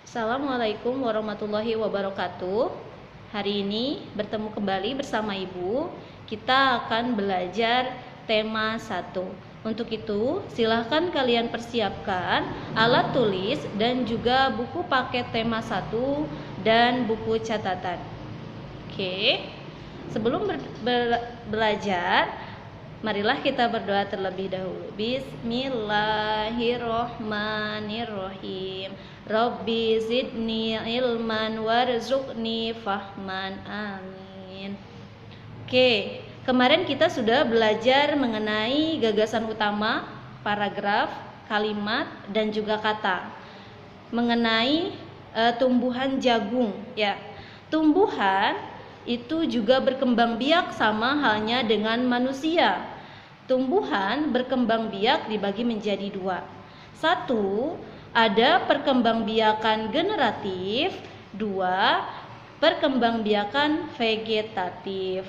Assalamualaikum warahmatullahi wabarakatuh. Hari ini bertemu kembali bersama Ibu. Kita akan belajar tema 1. Untuk itu, silahkan kalian persiapkan alat tulis dan juga buku paket tema 1 dan buku catatan. Oke. Sebelum belajar, marilah kita berdoa terlebih dahulu. Bismillahirrohmanirrohim. Rabbi zidni ilman warzuqni fahman. Amin. Oke, kemarin kita sudah belajar mengenai gagasan utama, paragraf, kalimat, dan juga kata. Mengenai tumbuhan jagung, ya. Tumbuhan itu juga berkembang biak sama halnya dengan manusia. Tumbuhan berkembang biak dibagi menjadi 2. 1, ada perkembangbiakan generatif. 2, perkembangbiakan vegetatif.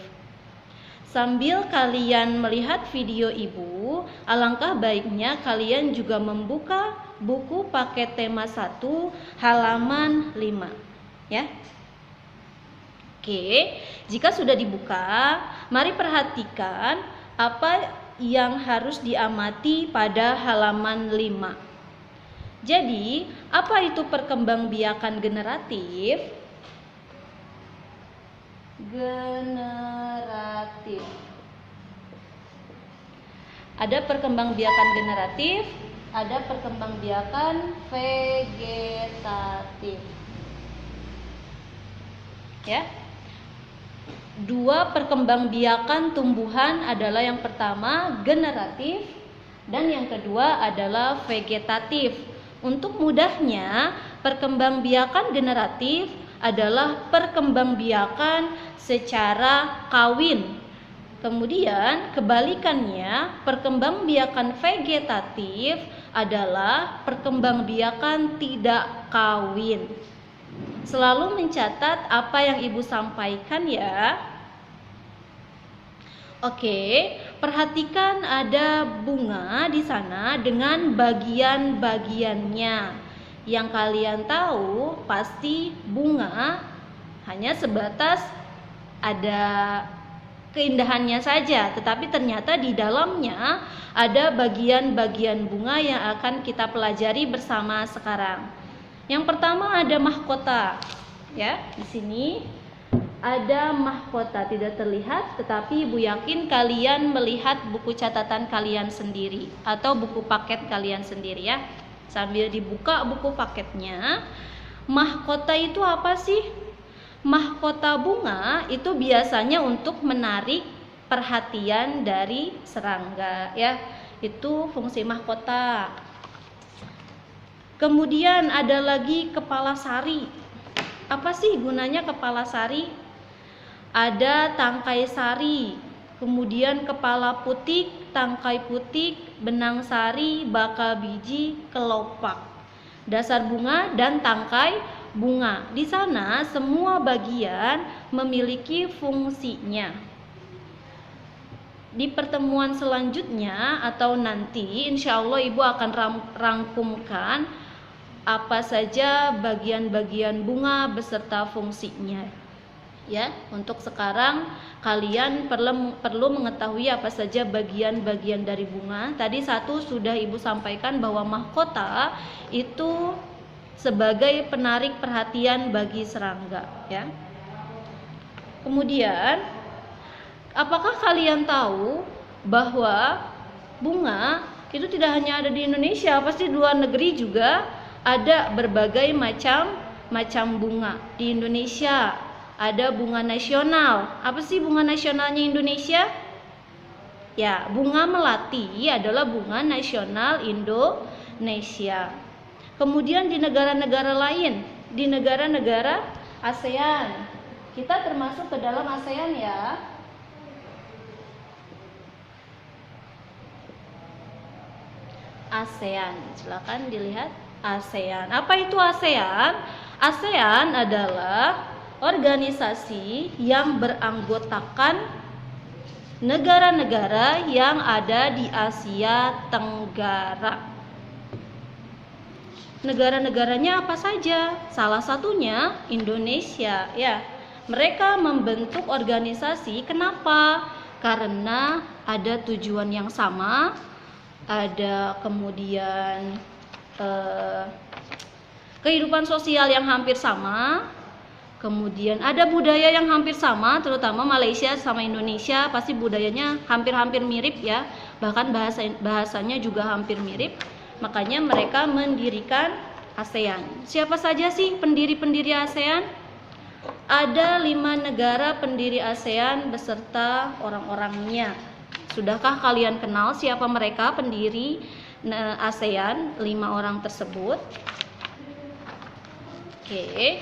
Sambil kalian melihat video Ibu, alangkah baiknya kalian juga membuka buku paket tema 1 halaman 5, ya. Oke, jika sudah dibuka, mari perhatikan apa yang harus diamati pada halaman 5. Jadi, apa itu perkembangbiakan generatif? Generatif. Ada perkembangbiakan generatif, ada perkembangbiakan vegetatif. Ya. 2 perkembangbiakan tumbuhan adalah yang pertama generatif dan yang kedua adalah vegetatif. Untuk mudahnya, perkembangbiakan generatif adalah perkembangbiakan secara kawin. Kemudian kebalikannya, perkembangbiakan vegetatif adalah perkembangbiakan tidak kawin. Selalu mencatat apa yang Ibu sampaikan ya. Oke, perhatikan ada bunga di sana dengan bagian-bagiannya. Yang kalian tahu pasti bunga hanya sebatas ada keindahannya saja, tetapi ternyata di dalamnya ada bagian-bagian bunga yang akan kita pelajari bersama sekarang. Yang pertama ada mahkota. Ya, di sini ada mahkota, tidak terlihat, tetapi Ibu yakin kalian melihat buku catatan kalian sendiri atau buku paket kalian sendiri ya. Sambil dibuka buku paketnya, mahkota itu apa sih? Mahkota bunga itu biasanya untuk menarik perhatian dari serangga ya. Itu fungsi mahkota. Kemudian ada lagi kepala sari. Apa sih gunanya kepala sari? Ada tangkai sari, kemudian kepala putik, tangkai putik, benang sari, bakal biji, kelopak, dasar bunga dan tangkai bunga. Di sana semua bagian memiliki fungsinya. Di pertemuan selanjutnya atau nanti insya Allah Ibu akan rangkumkan apa saja bagian-bagian bunga beserta fungsinya. Ya, untuk sekarang kalian perlu mengetahui apa saja bagian-bagian dari bunga. Tadi 1 sudah Ibu sampaikan bahwa mahkota itu sebagai penarik perhatian bagi serangga, ya. Kemudian, apakah kalian tahu bahwa bunga itu tidak hanya ada di Indonesia, pasti di luar negeri juga ada berbagai macam bunga. Di Indonesia ada bunga nasional. Apa sih bunga nasionalnya Indonesia? Ya, bunga melati adalah bunga nasional Indonesia. Kemudian di negara-negara lain, di negara-negara ASEAN, kita termasuk ke dalam ASEAN ya. ASEAN, silakan dilihat ASEAN. Apa itu ASEAN? ASEAN adalah organisasi yang beranggotakan negara-negara yang ada di Asia Tenggara. Negara-negaranya apa saja? Salah satunya Indonesia, ya. Mereka membentuk organisasi. Kenapa? Karena ada tujuan yang sama, ada kemudian kehidupan sosial yang hampir sama, kemudian ada budaya yang hampir sama, terutama Malaysia sama Indonesia pasti budayanya hampir-hampir mirip ya, bahkan bahasanya juga hampir mirip. Makanya mereka mendirikan ASEAN. Siapa saja sih pendiri-pendiri ASEAN? Ada 5 negara pendiri ASEAN beserta orang-orangnya. Sudahkah kalian kenal siapa mereka pendiri ASEAN 5 orang tersebut? Oke.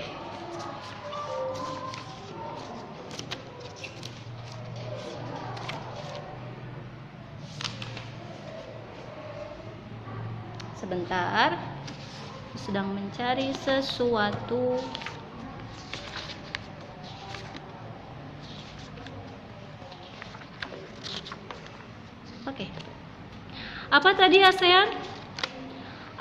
Sebentar, sedang mencari sesuatu. Oke. Apa tadi ASEAN?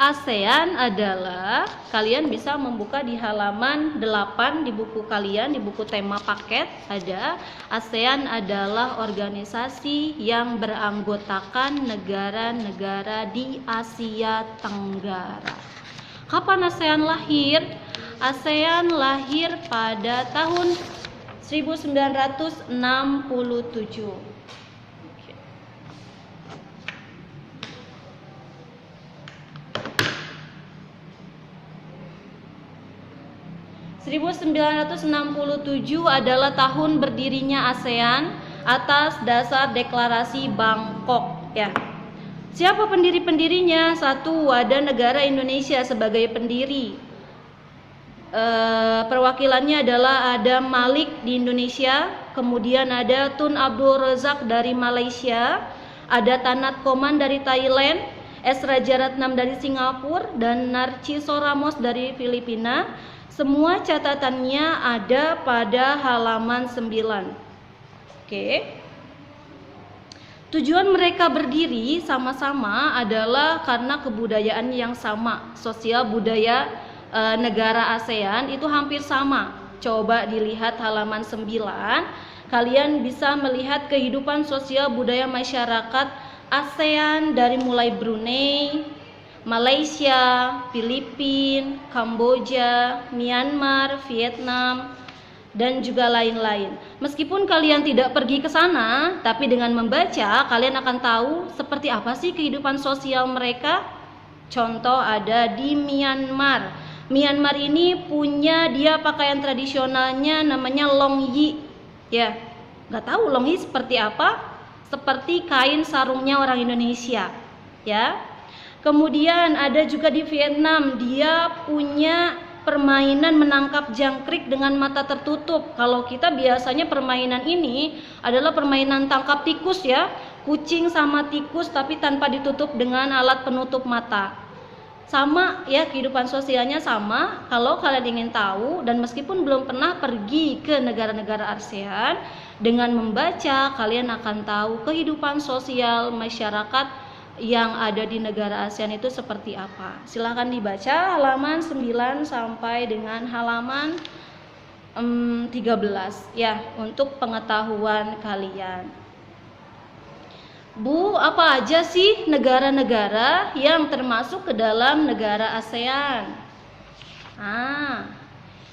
ASEAN adalah, kalian bisa membuka di halaman 8 di buku kalian, di buku tema paket ada. ASEAN adalah organisasi yang beranggotakan negara-negara di Asia Tenggara. Kapan ASEAN lahir? ASEAN lahir pada tahun 1967. 1967 adalah tahun berdirinya ASEAN atas dasar deklarasi Bangkok ya. Siapa pendiri-pendirinya? Satu, ada negara Indonesia sebagai pendiri. Perwakilannya adalah ada Malik di Indonesia, kemudian ada Tun Abdul Razak dari Malaysia, ada Tanat Koman dari Thailand, S. Rajaratnam dari Singapura, dan Narciso Ramos dari Filipina. Semua catatannya ada pada halaman 9. Oke. Tujuan mereka berdiri sama-sama adalah karena kebudayaan yang sama. Sosial budaya negara ASEAN itu hampir sama. Coba dilihat halaman 9. Kalian bisa melihat kehidupan sosial budaya masyarakat ASEAN dari mulai Brunei, Malaysia, Filipina, Kamboja, Myanmar, Vietnam, dan juga lain-lain. Meskipun kalian tidak pergi ke sana, tapi dengan membaca kalian akan tahu seperti apa sih kehidupan sosial mereka. Contoh ada di Myanmar. Myanmar ini punya dia pakaian tradisionalnya namanya longyi. Ya, nggak tahu longyi seperti apa? Seperti kain sarungnya orang Indonesia. Ya. Kemudian ada juga di Vietnam, dia punya permainan menangkap jangkrik dengan mata tertutup. Kalau kita biasanya permainan ini adalah permainan tangkap tikus ya, kucing sama tikus tapi tanpa ditutup dengan alat penutup mata. Sama ya, kehidupan sosialnya sama. Kalau kalian ingin tahu dan meskipun belum pernah pergi ke negara-negara ASEAN, dengan membaca kalian akan tahu kehidupan sosial masyarakat yang ada di negara ASEAN itu seperti apa. Silahkan dibaca halaman 9 sampai dengan halaman 13 ya, untuk pengetahuan kalian. Bu, apa aja sih negara-negara yang termasuk ke dalam negara ASEAN?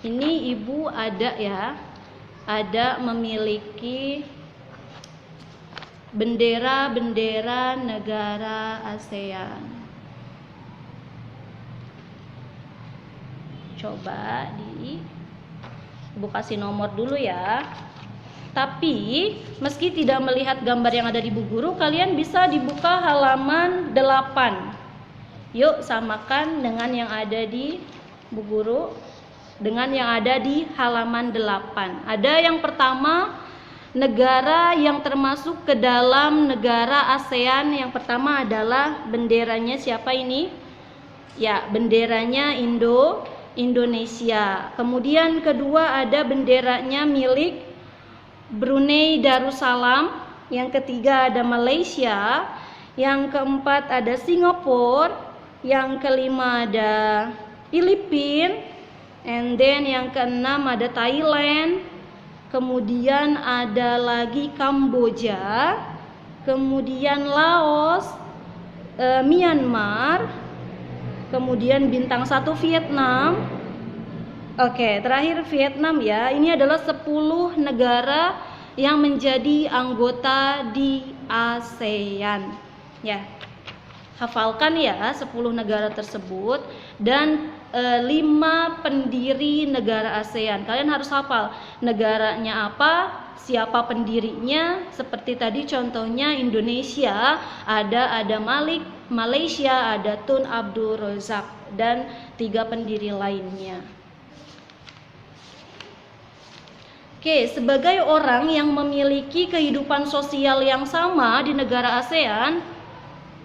Ini Ibu ada ya, ada memiliki bendera-bendera negara ASEAN. Coba Ibu kasih nomor dulu ya. Tapi meski tidak melihat gambar yang ada di buku guru, kalian bisa dibuka halaman 8. Yuk samakan dengan yang ada di buku guru dengan yang ada di halaman 8. Ada yang pertama, negara yang termasuk ke dalam negara ASEAN. Yang pertama adalah benderanya siapa ini? Ya, benderanya Indonesia. Kemudian kedua ada benderanya milik Brunei Darussalam. Yang ketiga ada Malaysia. Yang keempat ada Singapura. Yang kelima ada Filipina, and then yang keenam ada Thailand, kemudian ada lagi Kamboja, kemudian Laos, Myanmar, kemudian bintang 1 Vietnam. Oke, terakhir Vietnam ya. Ini adalah 10 negara yang menjadi anggota di ASEAN. Ya. Hafalkan ya 10 negara tersebut dan 5 pendiri negara ASEAN. Kalian harus hafal negaranya apa, siapa pendirinya. Seperti tadi contohnya Indonesia, ada Malik, Malaysia ada Tun Abdul Razak dan 3 pendiri lainnya. Oke, sebagai orang yang memiliki kehidupan sosial yang sama di negara ASEAN,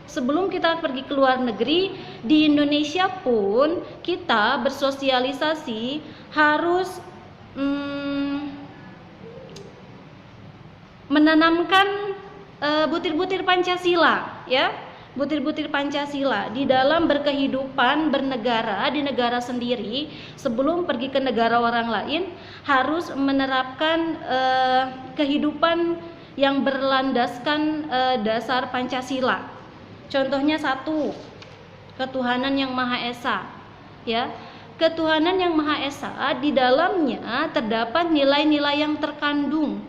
sebelum kita pergi ke luar negeri, di Indonesia pun kita bersosialisasi harus menanamkan butir-butir Pancasila, ya, butir-butir Pancasila di dalam berkehidupan bernegara di negara sendiri. Sebelum pergi ke negara orang lain, harus menerapkan kehidupan yang berlandaskan dasar Pancasila. Contohnya 1, ketuhanan yang Maha Esa, ya. Ketuhanan yang Maha Esa di dalamnya terdapat nilai-nilai yang terkandung.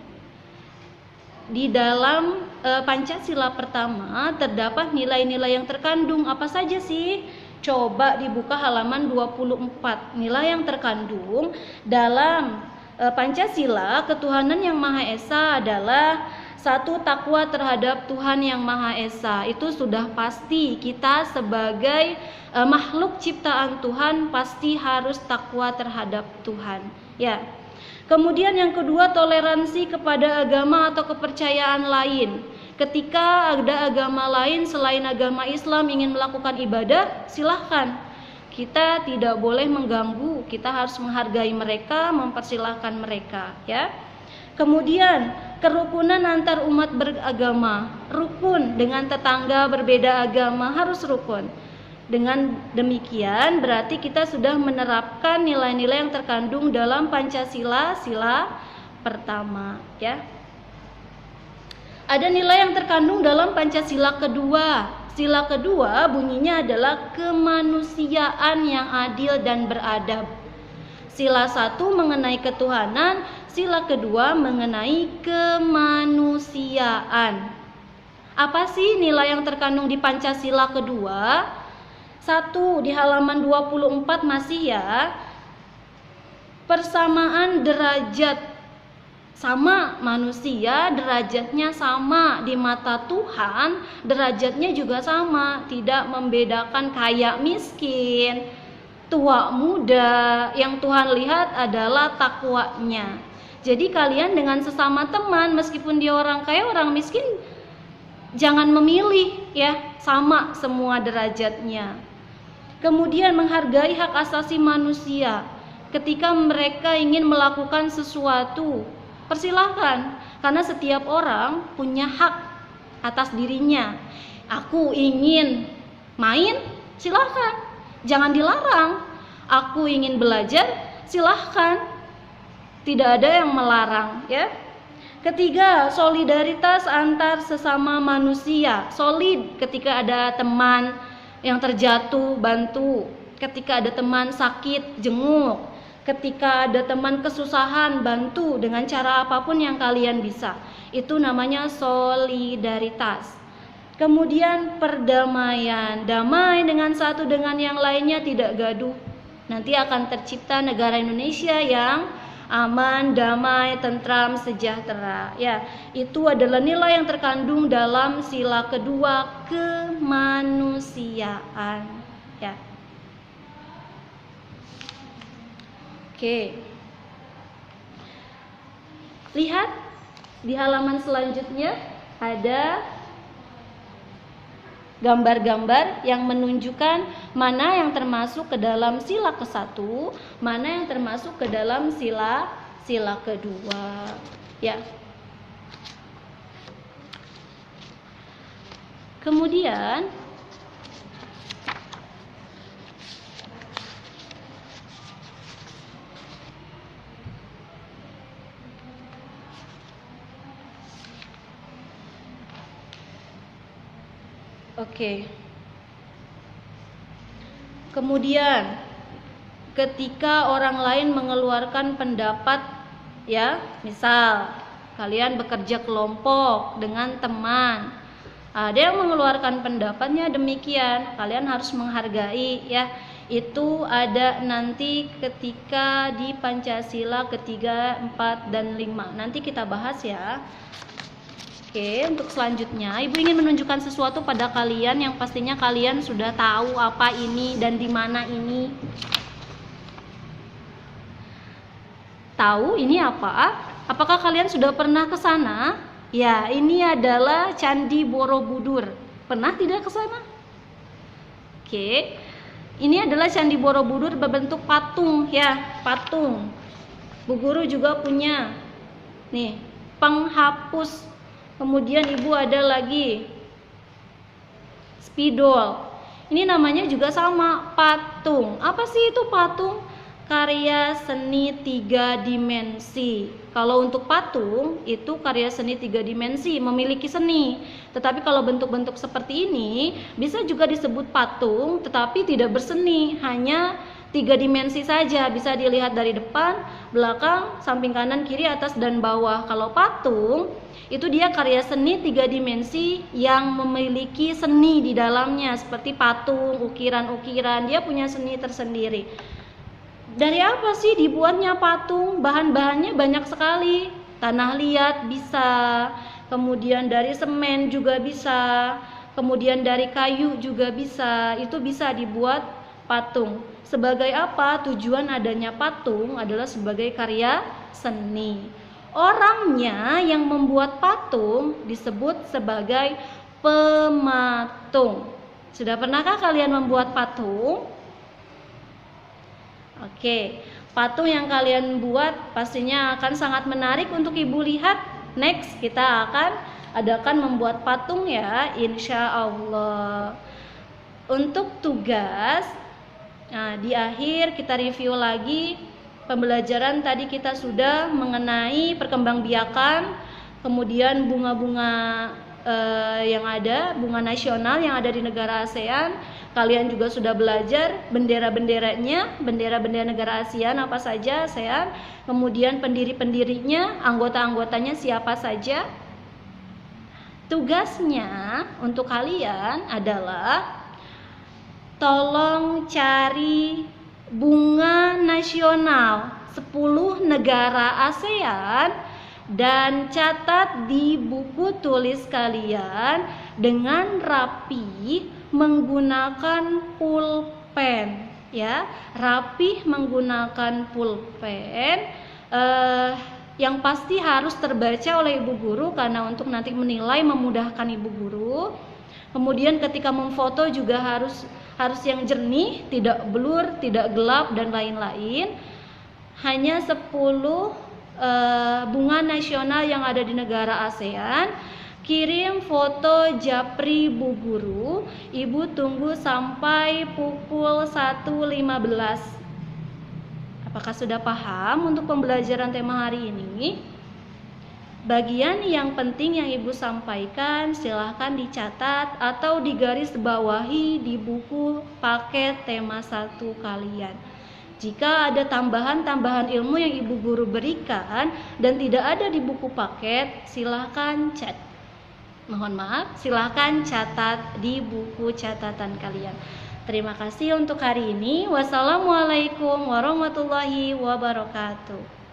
Di dalam Pancasila pertama terdapat nilai-nilai yang terkandung. Apa saja sih? Coba dibuka halaman 24. Nilai yang terkandung dalam Pancasila ketuhanan yang Maha Esa adalah 1, takwa terhadap Tuhan yang Maha Esa. Itu sudah pasti, kita sebagai makhluk ciptaan Tuhan pasti harus takwa terhadap Tuhan, ya. Kemudian yang kedua, toleransi kepada agama atau kepercayaan lain. Ketika ada agama lain selain agama Islam ingin melakukan ibadah, silahkan. Kita tidak boleh mengganggu, kita harus menghargai mereka, mempersilahkan mereka, ya. Kemudian kerukunan antar umat beragama, rukun dengan tetangga berbeda agama, harus rukun. Dengan demikian berarti kita sudah menerapkan nilai-nilai yang terkandung dalam Pancasila, sila pertama, ya. Ada nilai yang terkandung dalam Pancasila kedua. Sila kedua bunyinya adalah kemanusiaan yang adil dan beradab. Sila 1 mengenai ketuhanan, sila kedua mengenai kemanusiaan. Apa sih nilai yang terkandung di Pancasila kedua? 1 di halaman 24 masih ya. Persamaan derajat, sama manusia derajatnya sama di mata Tuhan, derajatnya juga sama, tidak membedakan kaya miskin, tua muda. Yang Tuhan lihat adalah takwanya. Jadi kalian dengan sesama teman, meskipun dia orang kaya orang miskin, jangan memilih, ya, sama semua derajatnya. Kemudian menghargai hak asasi manusia. Ketika mereka ingin melakukan sesuatu, persilahkan, karena setiap orang punya hak atas dirinya. Aku ingin main, silahkan, jangan dilarang. Aku ingin belajar, silahkan, tidak ada yang melarang, ya. Ketiga, solidaritas antar sesama manusia. Solid ketika ada teman yang terjatuh, bantu. Ketika ada teman sakit, jenguk. Ketika ada teman kesusahan, bantu dengan cara apapun yang kalian bisa. Itu namanya solidaritas. Kemudian perdamaian, damai dengan satu dengan yang lainnya, tidak gaduh. Nanti akan tercipta negara Indonesia yang aman, damai, tentram, sejahtera. Ya, itu adalah nilai yang terkandung dalam sila kedua, kemanusiaan. Ya. Oke. Lihat di halaman selanjutnya ada gambar-gambar yang menunjukkan mana yang termasuk ke dalam sila ke-1, mana yang termasuk ke dalam sila kedua. Ya. Kemudian Oke. Kemudian ketika orang lain mengeluarkan pendapat, ya, misal kalian bekerja kelompok dengan teman, ada yang mengeluarkan pendapatnya demikian, kalian harus menghargai, ya. Itu ada nanti ketika di Pancasila ketiga, 4, dan 5. Nanti kita bahas, ya. Oke, untuk selanjutnya, Ibu ingin menunjukkan sesuatu pada kalian yang pastinya kalian sudah tahu apa ini dan di mana ini. Tahu ini apa? Apakah kalian sudah pernah ke sana? Ya, ini adalah Candi Borobudur. Pernah tidak ke sana? Oke. Ini adalah Candi Borobudur berbentuk patung, ya, patung. Bu Guru juga punya. Nih, penghapus. Kemudian Ibu ada lagi spidol. Ini namanya juga sama, patung. Apa sih itu patung? Karya seni 3 dimensi. Kalau untuk patung itu karya seni 3 dimensi, memiliki seni. Tetapi kalau bentuk-bentuk seperti ini bisa juga disebut patung tetapi tidak berseni, hanya 3 dimensi saja, bisa dilihat dari depan, belakang, samping kanan, kiri, atas, dan bawah. Kalau patung itu dia karya seni 3 dimensi yang memiliki seni di dalamnya, seperti patung, ukiran-ukiran, dia punya seni tersendiri. Dari apa sih dibuatnya patung? Bahan-bahannya banyak sekali. Tanah liat bisa, kemudian dari semen juga bisa, kemudian dari kayu juga bisa. Itu bisa dibuat patung. Sebagai apa? Tujuan adanya patung adalah sebagai karya seni. Orangnya yang membuat patung disebut sebagai pematung. Sudah pernahkah kalian membuat patung? Oke, patung yang kalian buat pastinya akan sangat menarik untuk Ibu lihat. Next, kita akan adakan membuat patung, ya, insya Allah. Untuk tugas, nah, di akhir kita review lagi pembelajaran tadi. Kita sudah mengenai perkembangbiakan, kemudian bunga-bunga yang ada, bunga nasional yang ada di negara ASEAN. Kalian juga sudah belajar bendera-benderanya, bendera-bendera negara ASEAN apa saja ASEAN, kemudian pendiri-pendirinya, anggota-anggotanya siapa saja. Tugasnya untuk kalian adalah tolong cari bunga nasional 10 negara ASEAN dan catat di buku tulis kalian dengan rapi menggunakan pulpen, ya, rapih menggunakan pulpen. Yang pasti harus terbaca oleh Ibu Guru karena untuk nanti menilai memudahkan Ibu Guru. Kemudian ketika memfoto juga harus yang jernih, tidak blur, tidak gelap, dan lain-lain. Hanya 10 bunga nasional yang ada di negara ASEAN. Kirim foto japri Bu Guru. Ibu tunggu sampai pukul 1.15. Apakah sudah paham untuk pembelajaran tema hari ini? Bagian yang penting yang Ibu sampaikan silahkan dicatat atau digarisbawahi di buku paket tema 1 kalian. Jika ada tambahan-tambahan ilmu yang Ibu Guru berikan dan tidak ada di buku paket, silahkan cat. Mohon maaf, silahkan catat di buku catatan kalian. Terima kasih untuk hari ini. Wassalamualaikum warahmatullahi wabarakatuh.